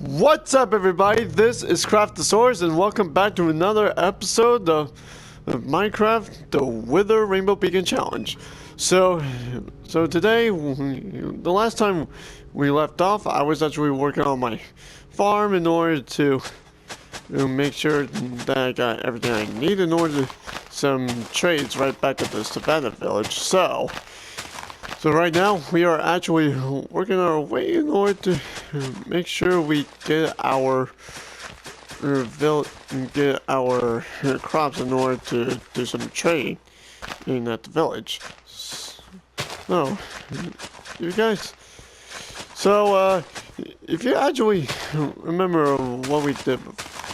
What's up, everybody? This is Craftosaurus, and welcome back to another episode of Minecraft: The Wither Rainbow Beacon Challenge. So today, the last time we left off, I was actually working on my farm in order to make sure that I got everything I need in order to some trades right back at the Savannah village. So right now, we are actually working our way in order to make sure we get our crops in order to do some trading in at the village. So, you guys. So, if you actually remember what we did,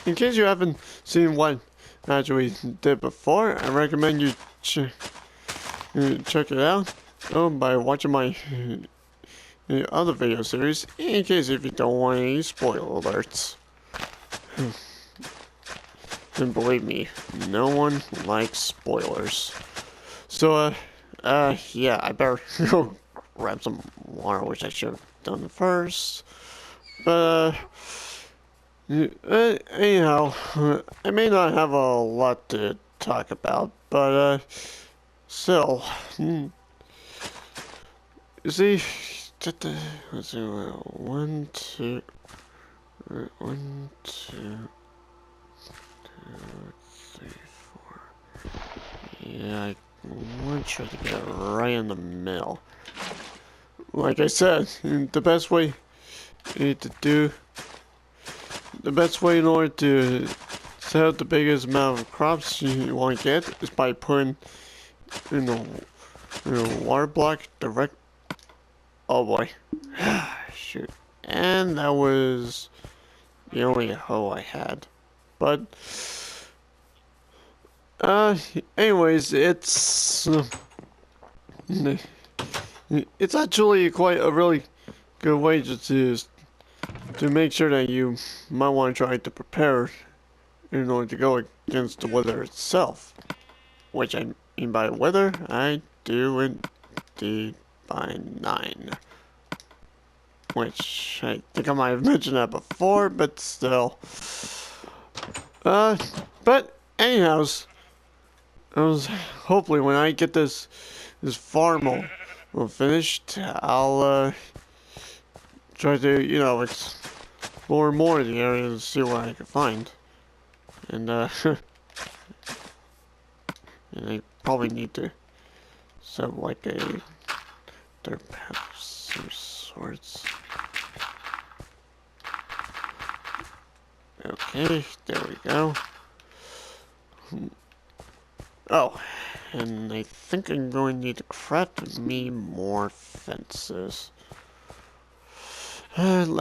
in case you haven't seen what actually did before, I recommend you check it out. By watching my other video series, in case if you don't want any spoiler alerts. And believe me, no one likes spoilers. So, yeah, I better go grab some water, which I should have done first. But, anyhow, I may not have a lot to talk about, but, still, you see, let's see, one, two, three, four. Yeah, I want to try to get it right in the middle. Like I said, the best way in order to set out the biggest amount of crops you want to get is by putting in the water block direct. Oh boy. Shoot. And that was the only hoe I had. But, anyways, it's actually quite a really good way to make sure that you might want to try to prepare in order to go against the weather itself. Which I mean by weather, I do indeed by 9. Which, I think I might have mentioned that before, but still. But, anyhows, hopefully when I get this farm all finished, I'll, try to, explore more of the area and see what I can find. And, and I probably need to set up like a dirt path of some sorts. Okay, there we go. Oh, and I think I'm going to need to craft me more fences. Yeah, on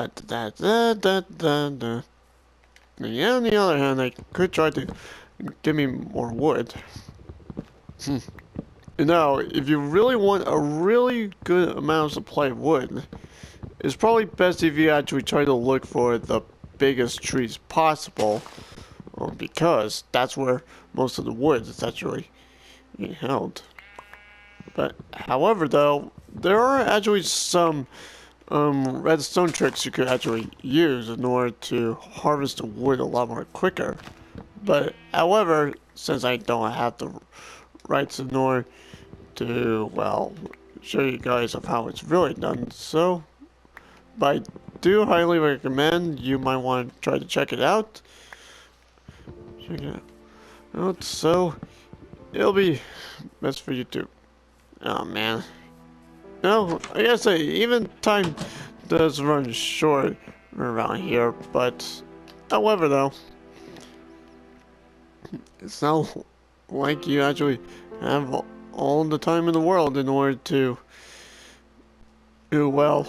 the other hand, I could try to get me more wood. Now, if you really want a really good amount of supply of wood, it's probably best if you actually try to look for the biggest trees possible, because that's where most of the wood is actually being held. But, however, though, there are actually some redstone tricks you could actually use in order to harvest the wood a lot more quicker. But, however, since I don't have the rights in order to, well, show you guys of how it's really done, so, but I do highly recommend you might want to try to check it out. So, it'll be best for you too. Oh man. No, I gotta say, even time does run short around here, but however though, it's not like you actually have all the time in the world in order to do well.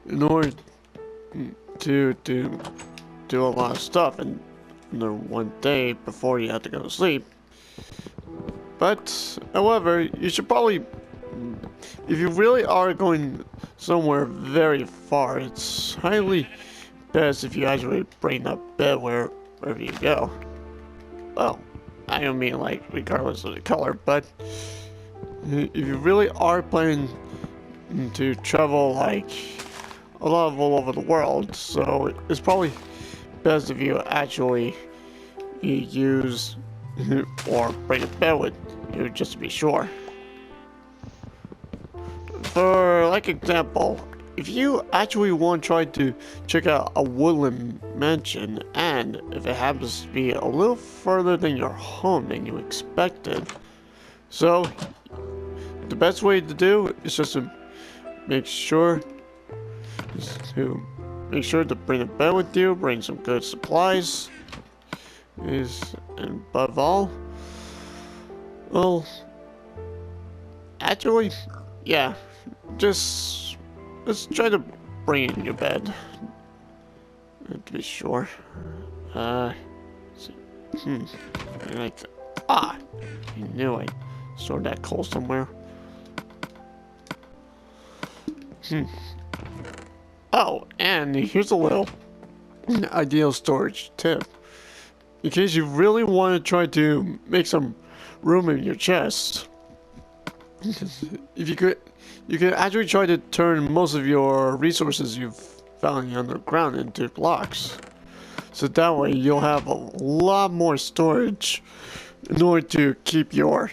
In order to do a lot of stuff in one day before you have to go to sleep. But, however, you should probably, if you really are going somewhere very far, it's highly best if you actually bring up bed wherever you go. Well, I don't mean like regardless of the color, but if you really are planning to travel like a lot of all over the world, so it's probably best if you actually use or bring a bed with you just to be sure. For like example, if you actually want to try to check out a woodland mansion, and if it happens to be a little further than your home than you expected, so the best way to do is just to make sure to bring a bed with you, bring some good supplies, and above all, well, actually, yeah, just let's try to bring in your bed to be sure. See. Like, I knew I stored that coal somewhere. Oh, and here's a little ideal storage tip. In case you really want to try to make some room in your chest, if you could actually try to turn most of your resources you've found underground into blocks. So that way you'll have a lot more storage in order to keep your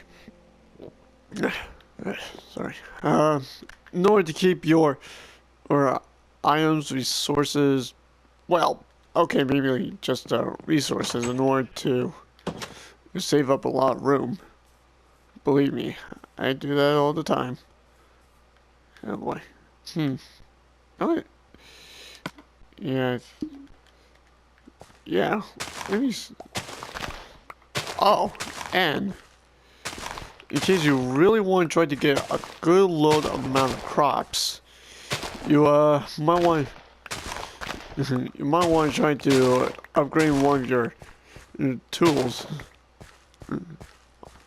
in order to keep your items, resources, well, okay, maybe just resources in order to save up a lot of room. Believe me, I do that all the time. Oh boy. Oh, yeah. Yeah. Maybe. Oh, and in case you really want to try to get a good load amount of crops, you might want to try to upgrade one of your tools,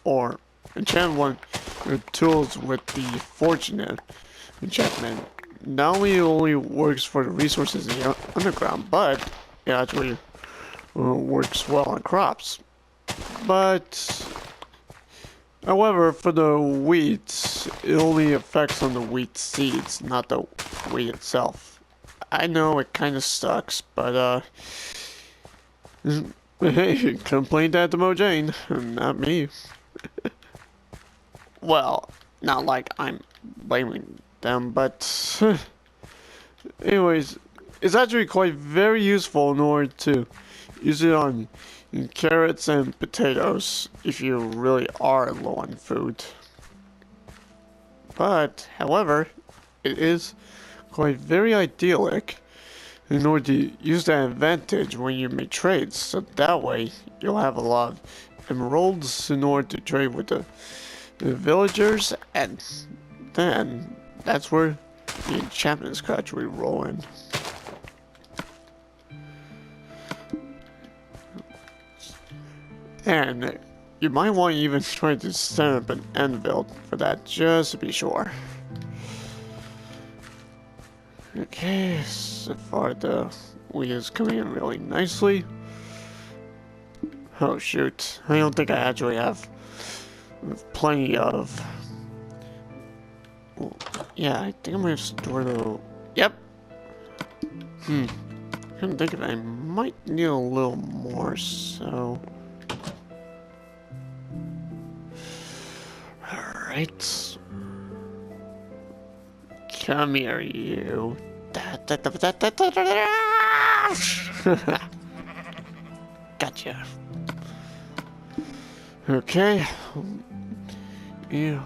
or enchant one of your tools with the fortunate enchantment. Not only works for the resources in the underground, but it actually works well on crops. But however, for the wheat, it only affects on the wheat seeds, not the wheat itself. I know it kind of sucks, but hey, complain that to Mojang, not me. Well, not like I'm blaming them, but anyways, it's actually quite very useful in order to use it on carrots and potatoes if you really are low on food. But, however, it is quite very idyllic in order to use that advantage when you make trades, so that way you'll have a lot of emeralds in order to trade with the villagers, and then that's where the enchantments could actually roll in. And you might want to even try to set up an anvil for that, just to be sure. Okay, so far the wheat is coming in really nicely. Oh shoot, I don't think I actually have plenty of... Well, yeah, I think I'm gonna store the... Yep! I couldn't think of it. I might need a little more, so... Alright. Come here, you. Gotcha. Okay. Yeah.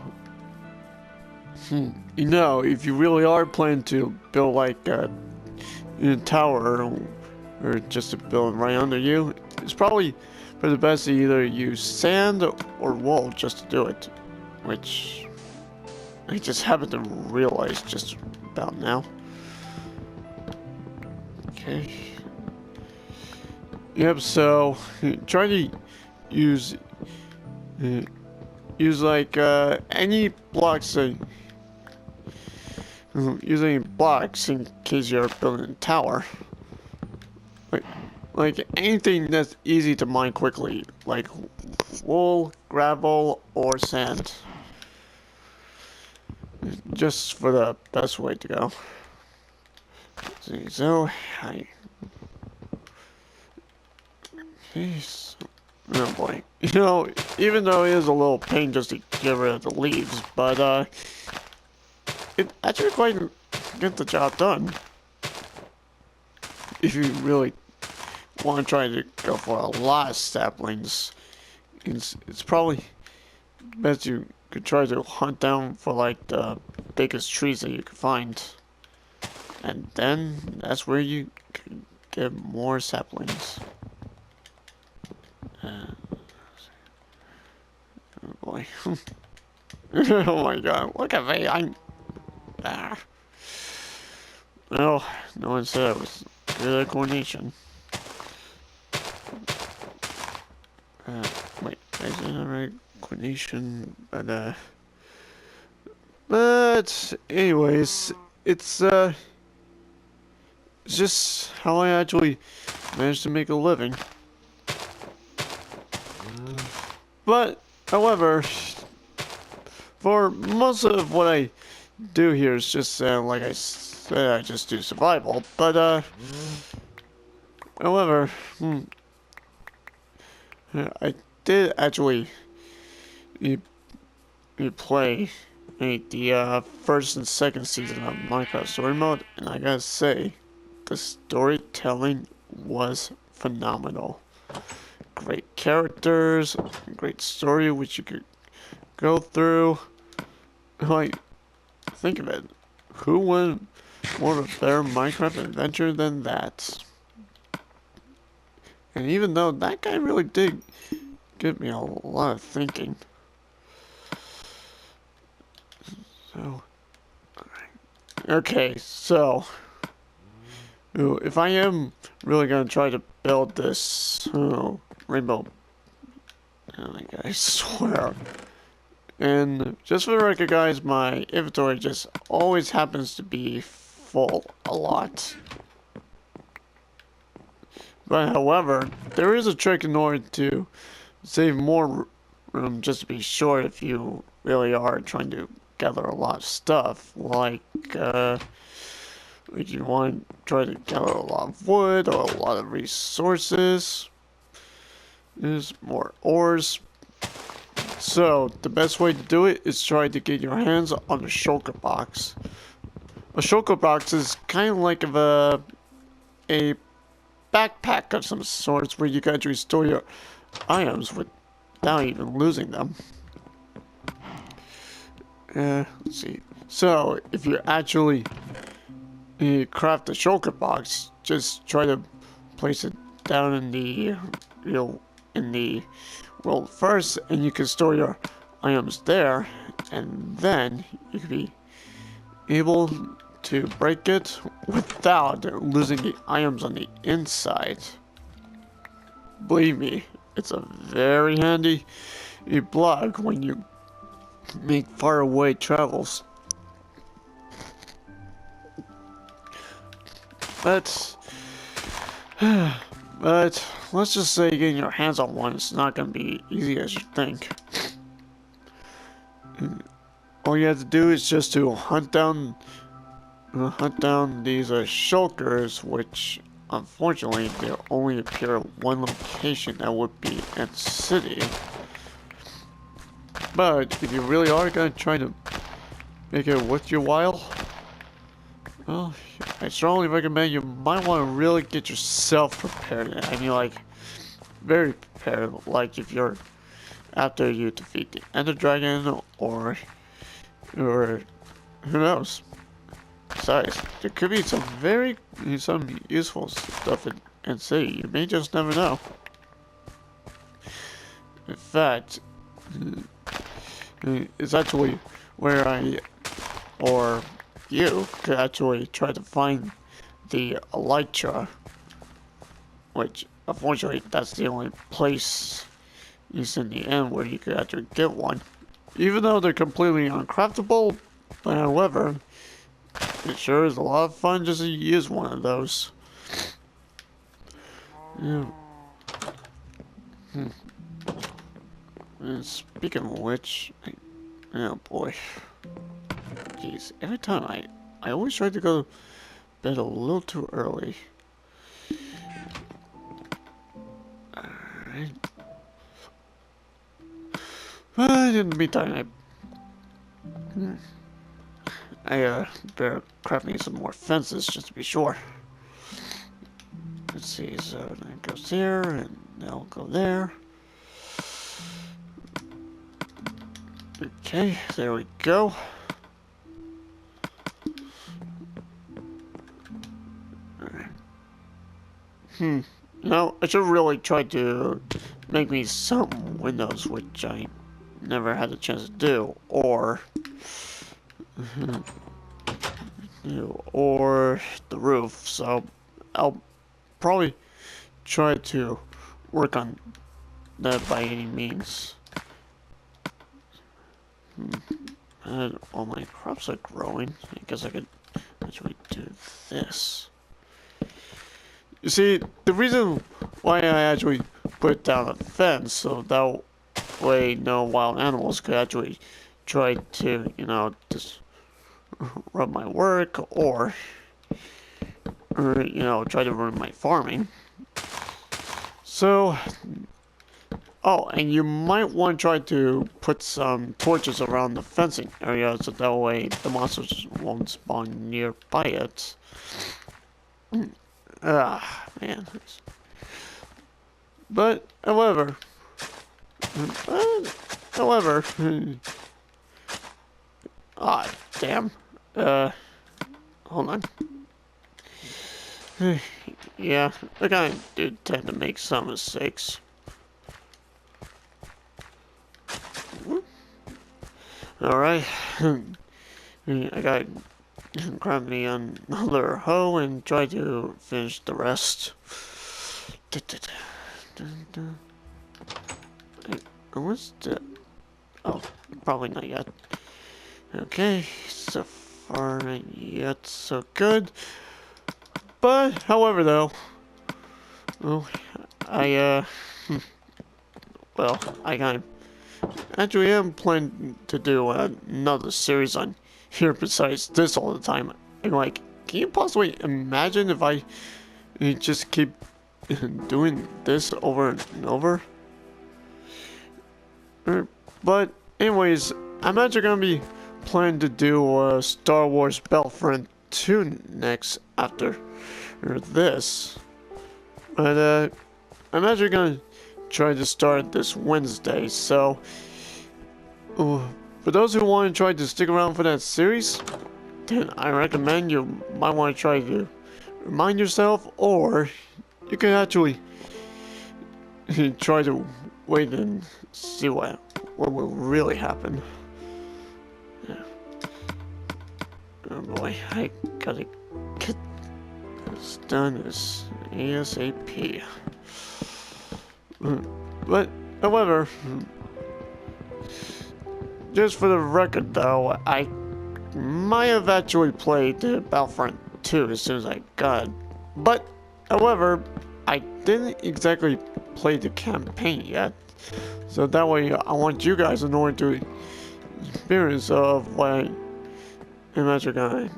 You know, if you really are planning to build like a tower or just a building right under you, it's probably for the best to either use sand or wool just to do it, which I just happened to realize just about now. Okay. Yep, so try to use like any blocks use any blocks in case you're building a tower. Like anything that's easy to mine quickly, like wool, gravel, or sand. Just for the best way to go. See, so I. Jeez. Oh boy. You know, even though it is a little pain just to get rid of the leaves, but it actually quite get the job done. If you really want to try to go for a lot of saplings, it's probably best you could try to hunt down for like the biggest trees that you can find. And then that's where you can get more saplings. Oh boy. Oh my god, look at me, I'm... Ah. Well, no one said I was good at coordination. Wait, is it alright? Coordination, but anyways, it's just how I actually managed to make a living. But, however, for most of what I do here is just, like I said, I just do survival. But, however, I did actually play the first and second season of Minecraft Story Mode, and I gotta say, the storytelling was phenomenal. Great characters, great story which you could go through. Like, think of it. Who would want a better Minecraft adventure than that? And even though that guy really did give me a lot of thinking. So, okay, so if I am really gonna try to build this rainbow, I swear. And just for the record, guys, my inventory just always happens to be full a lot. But however, there is a trick in order to save more room, just to be sure if you really are trying to gather a lot of stuff. Like, if you want to try to gather a lot of wood or a lot of resources, there's more ores. So, the best way to do it is try to get your hands on a shulker box. A shulker box is kind of like a backpack of some sorts where you can actually store your items without even losing them. Let's see. So, if you actually craft a shulker box, just try to place it down in the world first, and you can store your items there, and then you can be able to break it without losing the items on the inside. Believe me, it's a very handy block when you make faraway travels. But let's just say getting your hands on one is not going to be easy as you think. All you have to do is just to hunt down these shulkers, which unfortunately they only appear at one location, that would be in the city. But if you really are going to try to make it worth your while, well, I strongly recommend you might want to really get yourself prepared. I mean, like, very prepared. Like, if you're after you defeat the Ender Dragon, or who knows? Besides, there could be some useful stuff in City. You may just never know. In fact, it's actually where you could actually try to find the Elytra, which unfortunately that's the only place is in the end where you could actually get one. Even though they're completely uncraftable, but however, it sure is a lot of fun just to use one of those. Yeah. And speaking of which, oh boy. Jeez, every time I always try to go bed a little too early. Alright. But in the meantime, I better craft me some more fences just to be sure. Let's see, so that goes here, and that'll go there. Okay, there we go. No, I should really try to make me some windows, which I never had a chance to do, or the roof. So I'll probably try to work on that by any means. And all my crops are growing. I guess I could actually do this. You see, the reason why I actually put down a fence so that way no wild animals could actually try to, just run my work or try to ruin my farming. So, oh, and you might want to try to put some torches around the fencing area so that way the monsters won't spawn nearby it. Man. But, however, damn. Hold on. Yeah, I kinda did tend to make some mistakes. Alright. I gotta grab me another hoe and try to finish the rest. What's the... Oh, probably not yet. Okay, so far not yet so good. But, however though, well, I kind of actually am planning to do another series on here besides this all the time. And like, can you possibly imagine if I just keep doing this over and over? But anyways, I'm actually gonna be planning to do Star Wars Battlefront 2 next after this. But I'm actually gonna try to start this Wednesday, so for those who want to try to stick around for that series, then I recommend you might want to try to remind yourself, or you can actually try to wait and see what will really happen. Yeah. Oh boy, I gotta get this done as ASAP. But, however, just for the record though, I might have actually played Battlefront 2 as soon as I got it. But, however, I didn't exactly play the campaign yet. So that way I want you guys in order to experience of what I'm actually gonna,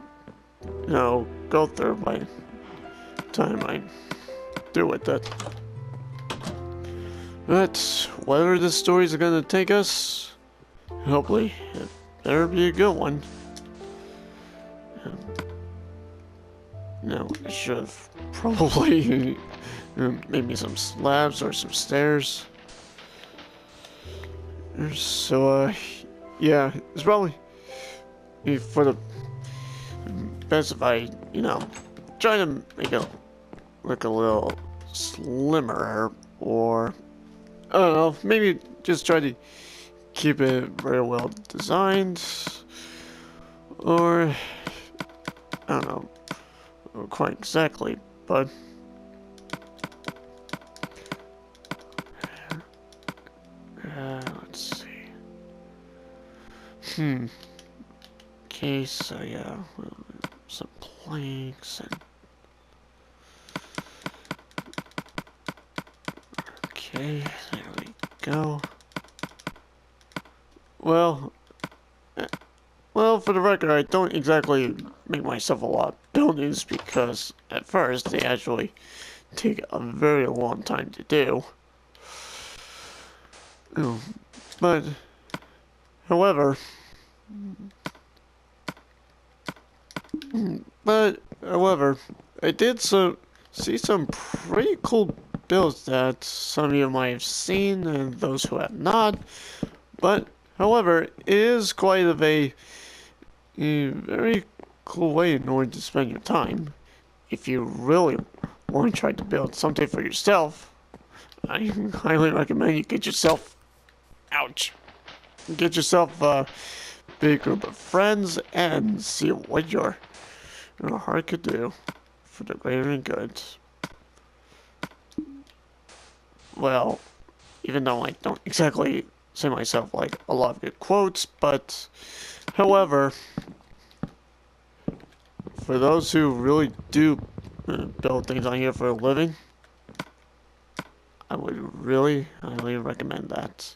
go through by the time I do with it. But whatever this story's gonna take us, hopefully it better be a good one. I should have probably made me some slabs or some stairs. So, yeah, it's probably for the best if I, try to make it look a little slimmer, or, I don't know, maybe just try to keep it very well designed, or, I don't know quite exactly, but let's see. Okay, so yeah, some planks and okay, there we go. Well, for the record, I don't exactly make myself a lot buildings because at first they actually take a very long time to do. But, however, I did see some pretty cool builds that some of you might have seen and those who have not. But, however, it is quite of a very cool way in order to spend your time. If you really want to try to build something for yourself, I highly recommend you get yourself, ouch, get yourself a big group of friends and see what your heart could do for the greater good. Well, even though I don't exactly say myself like a lot of good quotes, but however, for those who really do build things on here for a living, I would really highly recommend that.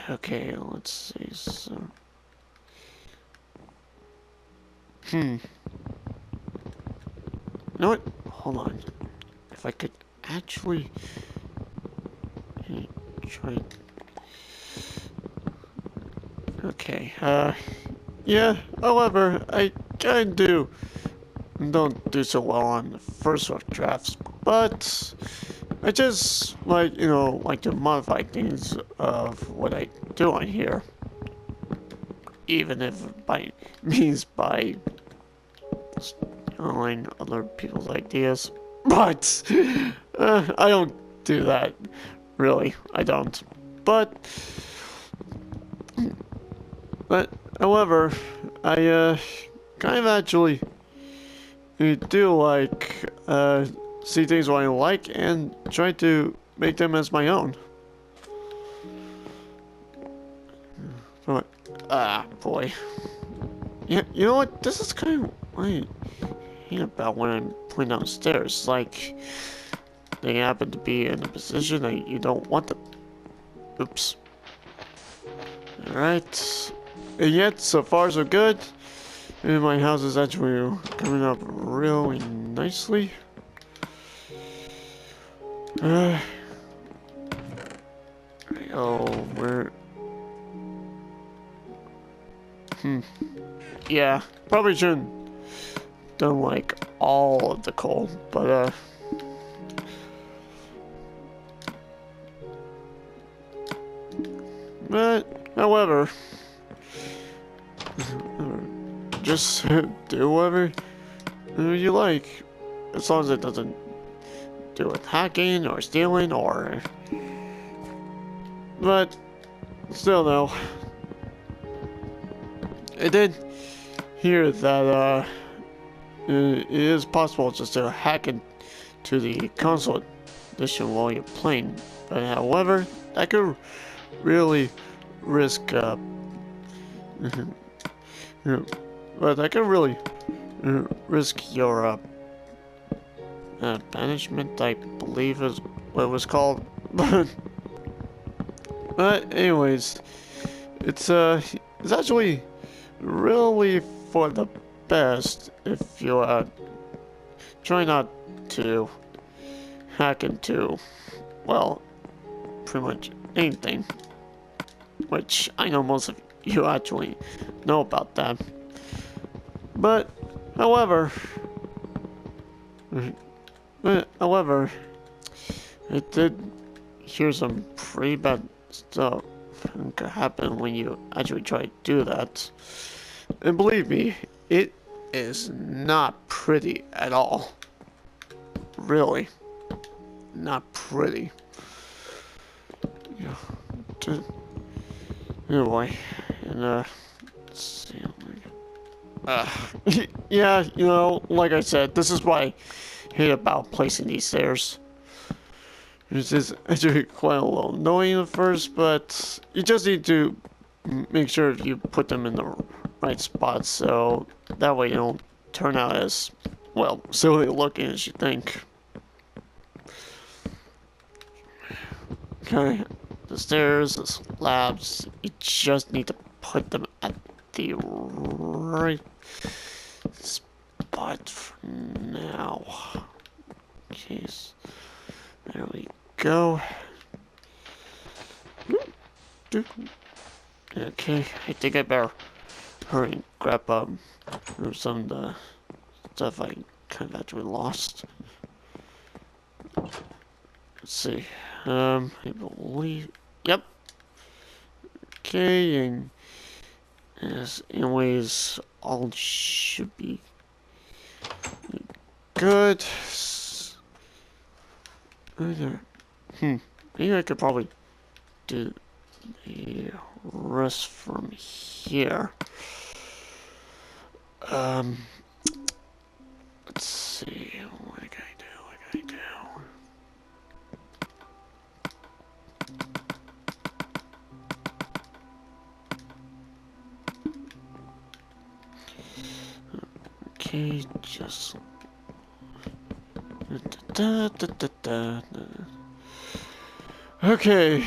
Okay, let's see. So, you know what? Hold on. If I could actually try. Okay. Yeah. However, I don't do so well on the first rough drafts, but I just like to modify things of what I do on here, even if by stealing other people's ideas. But I don't do that. Really, I don't. But however, I kind of actually do like see things what I like and try to make them as my own. But, boy. Yeah, you know what? This is kind of what I hate about when I'm playing downstairs. Like, they happen to be in a position that you don't want them. Oops. Alright. And yet, so far so good. And my house is actually coming up really nicely. Oh, where? Yeah, probably shouldn't done like all of the coal, but however, just do whatever you like, as long as it doesn't do with hacking or stealing or. But still, though, I did hear that it is possible just to hack into the console edition while you're playing. But however, that could really risk but that could really risk your banishment, I believe is what it was called. But anyways, it's actually really for the best if you try not to hack into, well, pretty much anything, which I know most of you actually know about that. But however, I did hear some pretty bad stuff could happen when you actually try to do that. And believe me, it is not pretty at all. Really. Not pretty. Yeah. Anyway, and let's see. Yeah, like I said, this is what I hate about placing these stairs. It's just actually quite a little annoying at first, but you just need to make sure you put them in the right spots, so that way you don't turn out as, well, silly looking as you think. Okay, the stairs, the slabs, you just need to put them at the right spot for now. Okay, there we go. Okay, I think I better hurry and grab some of the stuff I kind of actually lost. Let's see. I believe. Yep. Okay, and as anyways, all should be good. Maybe I could probably do the rest from here. Let's see. What can I do? What can I do? Okay, just. Okay,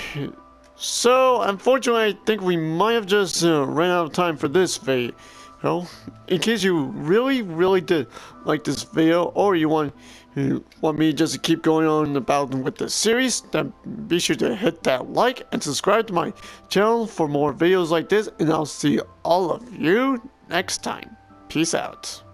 so unfortunately, I think we might have just ran out of time for this video. In case you really did like this video, or you want me just to keep going on about with the series, then be sure to hit that like and subscribe to my channel for more videos like this, and I'll see all of you next time. Peace out.